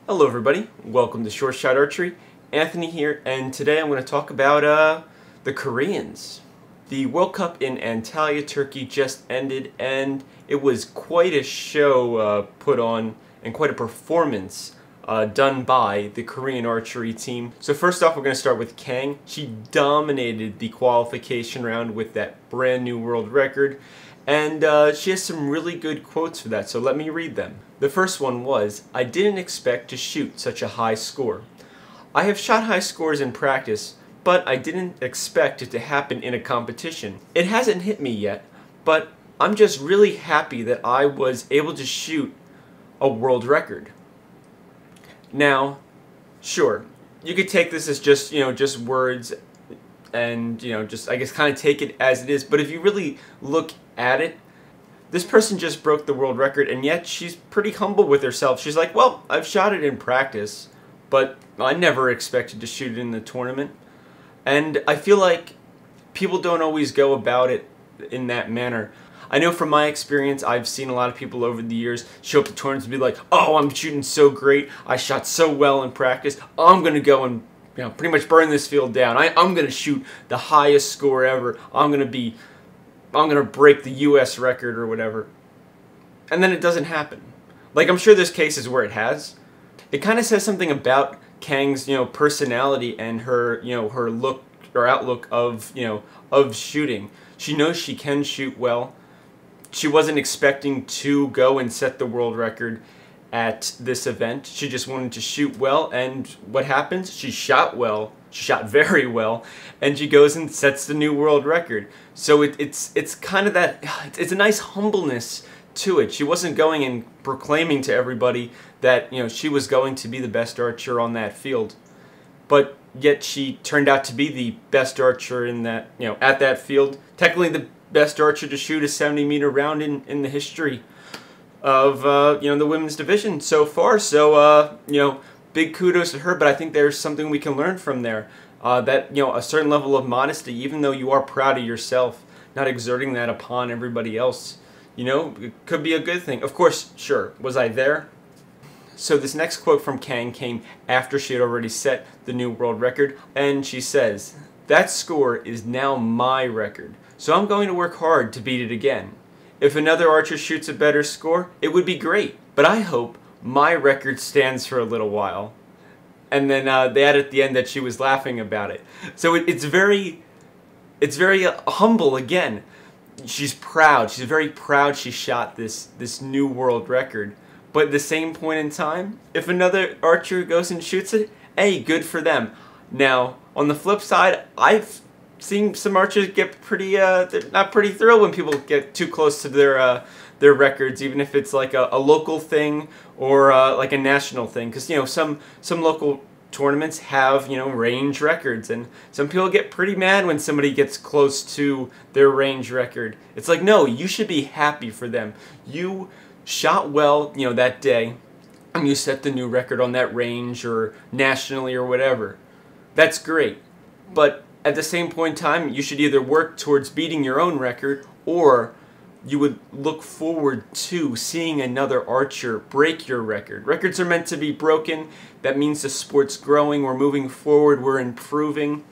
Hello everybody, welcome to Short Shot Archery. Anthony here, and today I'm going to talk about the Koreans. The World Cup in Antalya, Turkey just ended, and it was quite a show put on and quite a performance done by the Korean archery team. So first off, we're going to start with Kang. She dominated the qualification round with that brand new world record, and she has some really good quotes for that, so let me read them. The first one was, "I didn't expect to shoot such a high score. I have shot high scores in practice, but I didn't expect it to happen in a competition. It hasn't hit me yet, but I'm just really happy that I was able to shoot a world record." Now, sure, you could take this as just, just words and, just, I guess, kind of take it as it is, but if you really look at it, this person just broke the world record, and yet she's pretty humble with herself. She's like, well, I've shot it in practice, but I never expected to shoot it in the tournament. And I feel like people don't always go about it in that manner. I know from my experience, I've seen a lot of people over the years show up to tournaments and be like, oh, I'm shooting so great, I shot so well in practice, I'm going to go and pretty much burn this field down. I'm going to shoot the highest score ever. I'm going to break the US record or whatever. And then it doesn't happen. Like, I'm sure there's cases where it has. It kind of says something about Kang's, personality and her, her look or outlook of, of shooting. She knows she can shoot well. She wasn't expecting to go and set the world record at this event. She just wanted to shoot well, and what happens? She shot well. She shot very well, and she goes and sets the new world record. So it's kind of that, it's a nice humbleness to it. She wasn't going and proclaiming to everybody that, she was going to be the best archer on that field. But yet she turned out to be the best archer in that, at that field. Technically the best archer to shoot a 70-meter round in the history of, the women's division so far. So, big kudos to her, but I think there's something we can learn from there. That, a certain level of modesty, even though you are proud of yourself, not exerting that upon everybody else, it could be a good thing. Of course, sure, was I there? So this next quote from Kang came after she had already set the new world record, and she says, "That score is now my record, so I'm going to work hard to beat it again. If another archer shoots a better score, it would be great, but I hope my record stands for a little while." And then they added at the end that she was laughing about it. So it's very humble again. She's proud. She's very proud she shot this new world record. But at the same point in time, if another archer goes and shoots it, hey, good for them. Now, on the flip side, I've seen some archers get pretty, they're not pretty thrilled when people get too close to their records, even if it's like a local thing or like a national thing. Because, some local tournaments have, range records, and some people get pretty mad when somebody gets close to their range record. It's like, no, you should be happy for them. You shot well, that day, and you set the new record on that range or nationally or whatever. That's great. But at the same point in time, you should either work towards beating your own record, or you would look forward to seeing another archer break your record. Records are meant to be broken. That means the sport's growing, we're moving forward, we're improving.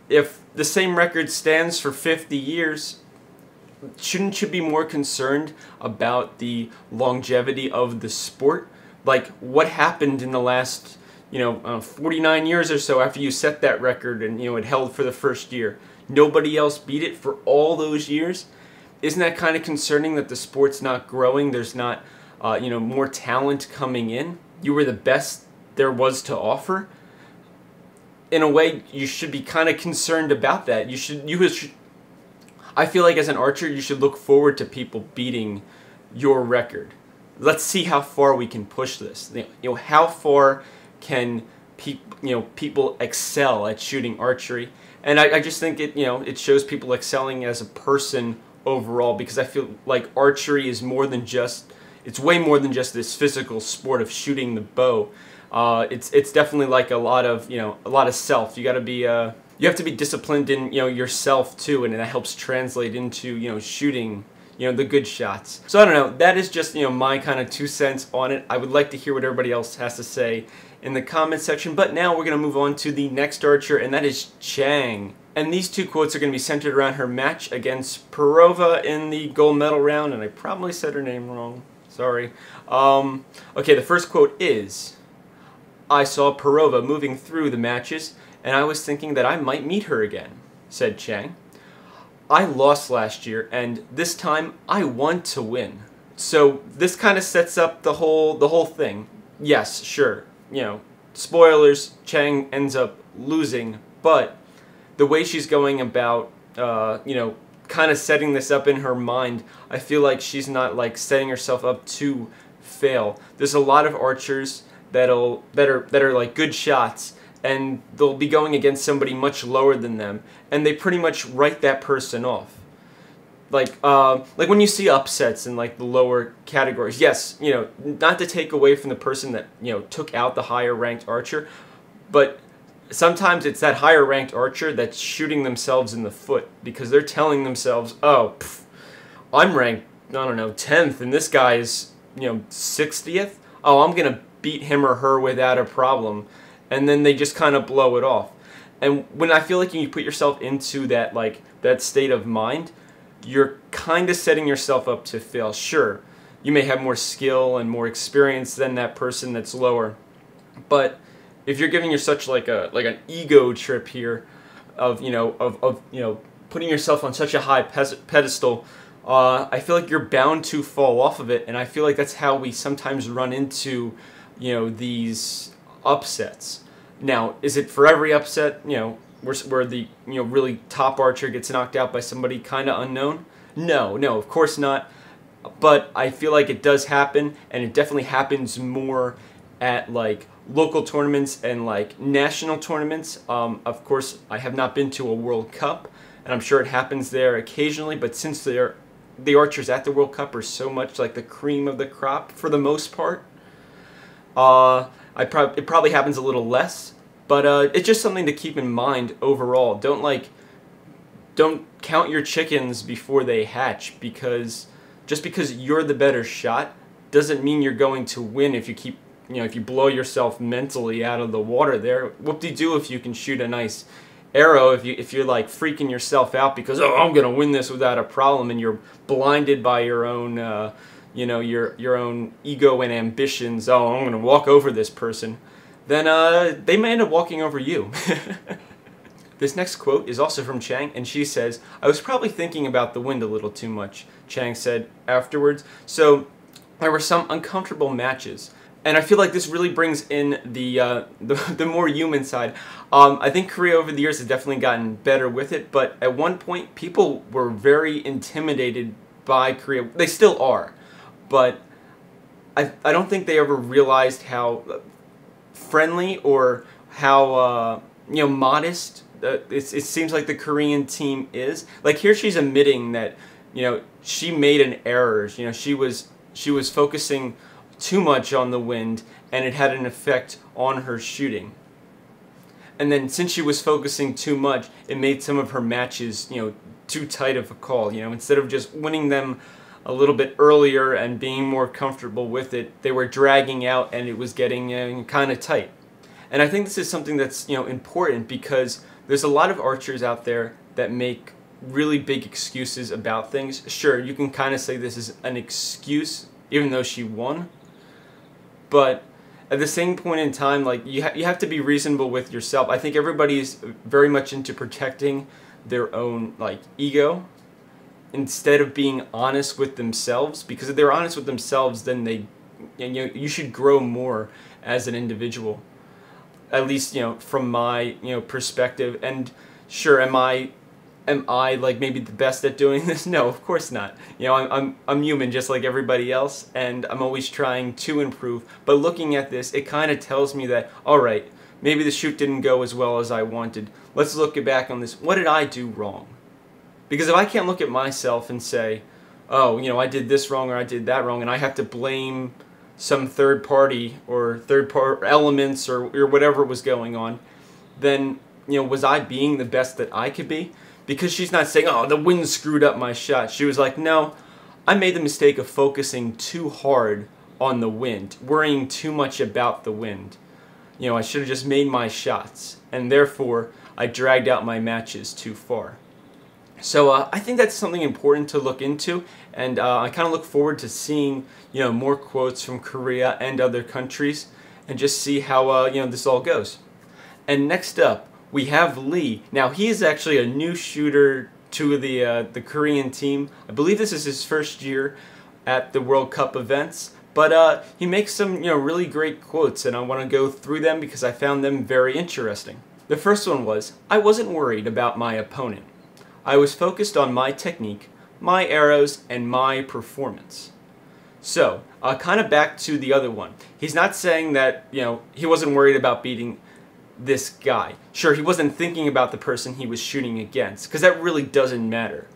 If the same record stands for 50 years, shouldn't you be more concerned about the longevity of the sport? Like, what happened in the last 49 years or so after you set that record and, it held for the first year? Nobody else beat it for all those years? Isn't that kind of concerning that the sport's not growing? There's not, more talent coming in? You were the best there was to offer? In a way, you should be kind of concerned about that. You should, I feel like as an archer, you should look forward to people beating your record. Let's see how far we can push this. How far can people excel at shooting archery? And I just think it shows people excelling as a person overall, because I feel like archery is more than just, it's way more than just this physical sport of shooting the bow. It's definitely like a lot of self. You got to be you have to be disciplined in yourself too, and that helps translate into shooting the good shots. So I don't know, that is just, my kind of 2 cents on it. I would like to hear what everybody else has to say in the comment section, but now we're going to move on to the next archer, and that is Kang. And these 2 quotes are going to be centered around her match against Perova in the gold medal round, and I probably said her name wrong. Sorry. Okay, the first quote is, "I saw Perova moving through the matches, and I was thinking that I might meet her again," said Kang. "I lost last year, and this time I want to win." So this kind of sets up the whole thing. Yes, sure, spoilers, Kang ends up losing, but the way she's going about, kind of setting this up in her mind, I feel like she's not like setting herself up to fail. There's a lot of archers that are like good shots, and they'll be going against somebody much lower than them, and they pretty much write that person off. Like when you see upsets in like the lower categories, yes, not to take away from the person that took out the higher ranked archer, but sometimes it's that higher ranked archer that's shooting themselves in the foot because they're telling themselves, oh, I'm ranked, I don't know, 10th, and this guy is 60th. Oh, I'm gonna beat him or her without a problem, and then they just kind of blow it off. And when I feel like you put yourself into that that state of mind, you're kind of setting yourself up to fail. Sure, you may have more skill and more experience than that person that's lower, but if you're giving yourself such an ego trip here of putting yourself on such a high pedestal, I feel like you're bound to fall off of it, and I feel like that's how we sometimes run into these upsets. Now, is it for every upset, where the really top archer gets knocked out by somebody kind of unknown? No, of course not. But I feel like it does happen, and it definitely happens more at local tournaments and national tournaments. Of course, I have not been to a World Cup, and I'm sure it happens there occasionally. But since the archers at the World Cup are so much like the cream of the crop for the most part, it probably happens a little less. But it's just something to keep in mind overall. Don't count your chickens before they hatch, because just because you're the better shot doesn't mean you're going to win if you keep, if you blow yourself mentally out of the water there. Whoop-de-doo if you can shoot a nice arrow, if you're freaking yourself out because, oh, I'm gonna win this without a problem, and you're blinded by your own your own ego and ambitions. Oh, I'm gonna walk over this person. Then they may end up walking over you. This next quote is also from Kang, and she says, "I was probably thinking about the wind a little too much," Kang said afterwards. So there were some uncomfortable matches, and I feel like this really brings in the more human side. I think Korea over the years has definitely gotten better with it, but at one point people were very intimidated by Korea. They still are, but I don't think they ever realized how friendly or how modest it seems like the Korean team is. Like here she's admitting that she made an error. She was focusing too much on the wind, and it had an effect on her shooting. And then since she was focusing too much, it made some of her matches too tight of a call. Instead of just winning them a little bit earlier and being more comfortable with it, they were dragging out, and it was getting kind of tight. And I think this is something that's important, because there's a lot of archers out there that make really big excuses about things. Sure, you can kind of say this is an excuse, even though she won. But at the same point in time, you have to be reasonable with yourself. I think everybody's very much into protecting their own ego instead of being honest with themselves. Because if they're honest with themselves, then you should grow more as an individual. At least from my perspective. And sure, am I maybe the best at doing this? No, of course not. I'm human just like everybody else, and I'm always trying to improve. But looking at this, it kind of tells me that, all right, maybe the shoot didn't go as well as I wanted. Let's look back on this. What did I do wrong? Because if I can't look at myself and say, oh, I did this wrong or I did that wrong, and I have to blame some third party or third-party elements or whatever was going on, then was I being the best that I could be? Because she's not saying, oh, the wind screwed up my shot. She was like, no, I made the mistake of focusing too hard on the wind, worrying too much about the wind. You know, I should have just made my shots, and therefore I dragged out my matches too far. So I think that's something important to look into, and I kind of look forward to seeing, you know, more quotes from Korea and other countries, and just see how you know, this all goes. And next up, we have Lee. Now, he is actually a new shooter to the Korean team. I believe this is his first year at the World Cup events, but he makes some, you know, really great quotes, and I want to go through them because I found them very interesting. The first one was, "I wasn't worried about my opponent. I was focused on my technique, my arrows, and my performance." So, kind of back to the other one. He's not saying that, you know, he wasn't worried about beating this guy. Sure, he wasn't thinking about the person he was shooting against, because that really doesn't matter.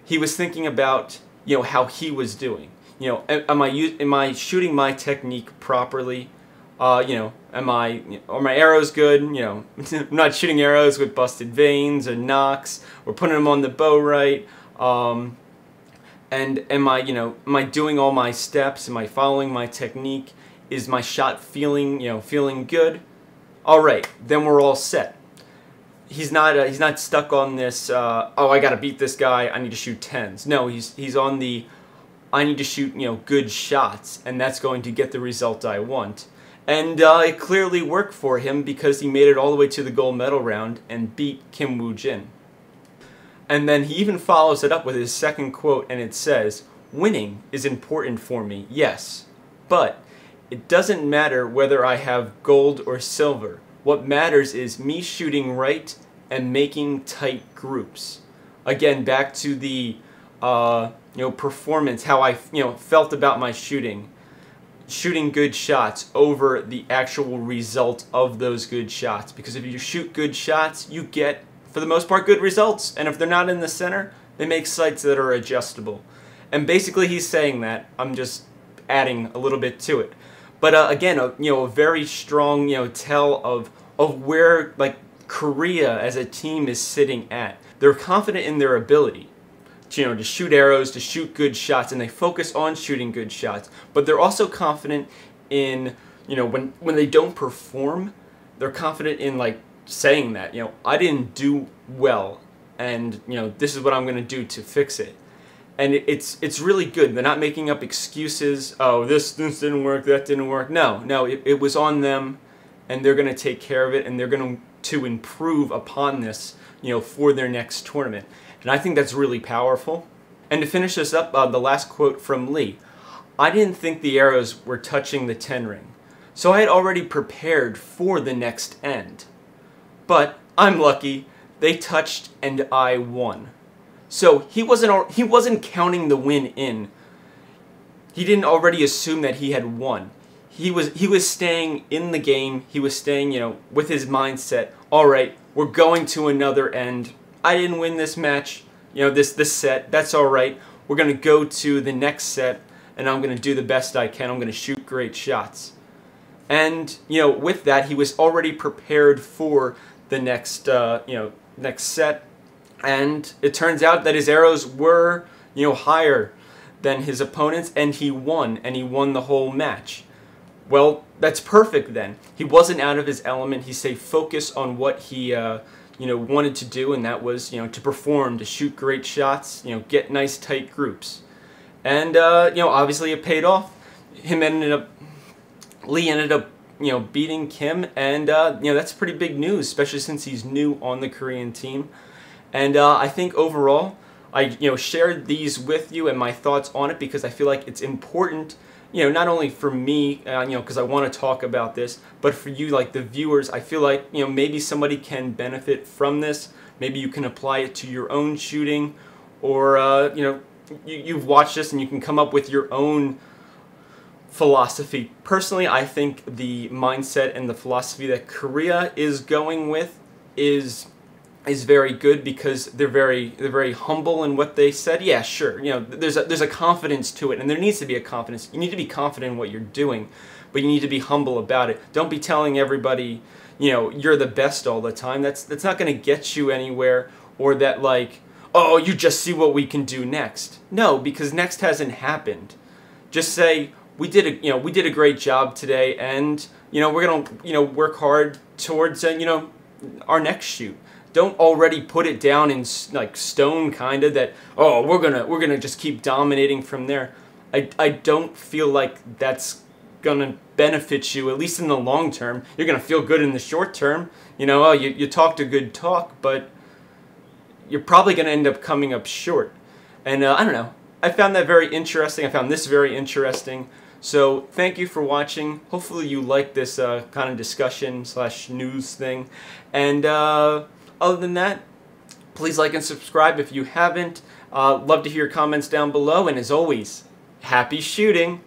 He was thinking about, you know, how he was doing. You know, am I shooting my technique properly? You know, are my arrows good? You know, I'm not shooting arrows with busted veins or knocks, or putting them on the bow right. And am I doing all my steps? Am I following my technique? Is my shot feeling good? All right, then we're all set. He's not stuck on this. Oh, I got to beat this guy. I need to shoot tens. No, he's on the, I need to shoot, you know, good shots, and that's going to get the result I want. And it clearly worked for him, because he made it all the way to the gold medal round and beat Kim Woo-jin. And then he even follows it up with his second quote, and it says, "Winning is important for me, yes, but it doesn't matter whether I have gold or silver. What matters is me shooting right and making tight groups." Again, back to the performance, how I felt about my shooting good shots over the actual result of those good shots. Because if you shoot good shots, you get, for the most part, good results. And if they're not in the center, they make sights that are adjustable. And basically he's saying that. I'm just adding a little bit to it. But again, a very strong tell of where Korea as a team is sitting at. They're confident in their ability to shoot arrows, to shoot good shots, and they focus on shooting good shots. But they're also confident in, when they don't perform, they're confident in saying that, I didn't do well, and this is what I'm going to do to fix it. And it's really good. They're not making up excuses. Oh, this didn't work, that didn't work. No, it was on them, and they're going to take care of it, and they're going to improve upon this, for their next tournament. And I think that's really powerful. And to finish this up, the last quote from Lee. "I didn't think the arrows were touching the 10 ring, so I had already prepared for the next end. But I'm lucky, they touched and I won." So he wasn't counting the win in. He didn't already assume that he had won. He was staying in the game. He was staying, with his mindset. All right, we're going to another end. I didn't win this match, this set. That's all right. We're going to go to the next set, and I'm going to do the best I can. I'm going to shoot great shots. And, with that, he was already prepared for the next, next set. And it turns out that his arrows were, higher than his opponent's, and he won the whole match. Well, that's perfect then. He wasn't out of his element. He stayed focused on what he, wanted to do, and that was, to perform, to shoot great shots, get nice tight groups. And, obviously it paid off. Lee ended up, beating Kim, and, that's pretty big news, especially since he's new on the Korean team. And I think overall, I shared these with you and my thoughts on it because I feel like it's important, not only for me, because I want to talk about this, but for you, the viewers. I feel like maybe somebody can benefit from this. Maybe you can apply it to your own shooting, or you've watched this and you can come up with your own philosophy. Personally, I think the mindset and the philosophy that Korea is going with is very good, because they're very humble in what they said. Yeah, sure, there's a confidence to it, and there needs to be a confidence. You need to be confident in what you're doing, but you need to be humble about it. Don't be telling everybody, you're the best all the time. That's not going to get you anywhere. Or that oh, you just see what we can do next. No, because next hasn't happened. Just say, we did a great job today, and we're gonna work hard towards our next shoot. Don't already put it down in like stone, kind of, that, oh, we're gonna just keep dominating from there. I don't feel like that's gonna benefit you, at least in the long term. You're gonna feel good in the short term. Oh, you talked a good talk, but you're probably gonna end up coming up short. And I don't know. I found that very interesting. I found this very interesting. So thank you for watching. Hopefully you like this kind of discussion / news thing. And other than that, please like and subscribe if you haven't. Love to hear your comments down below. And as always, happy shooting!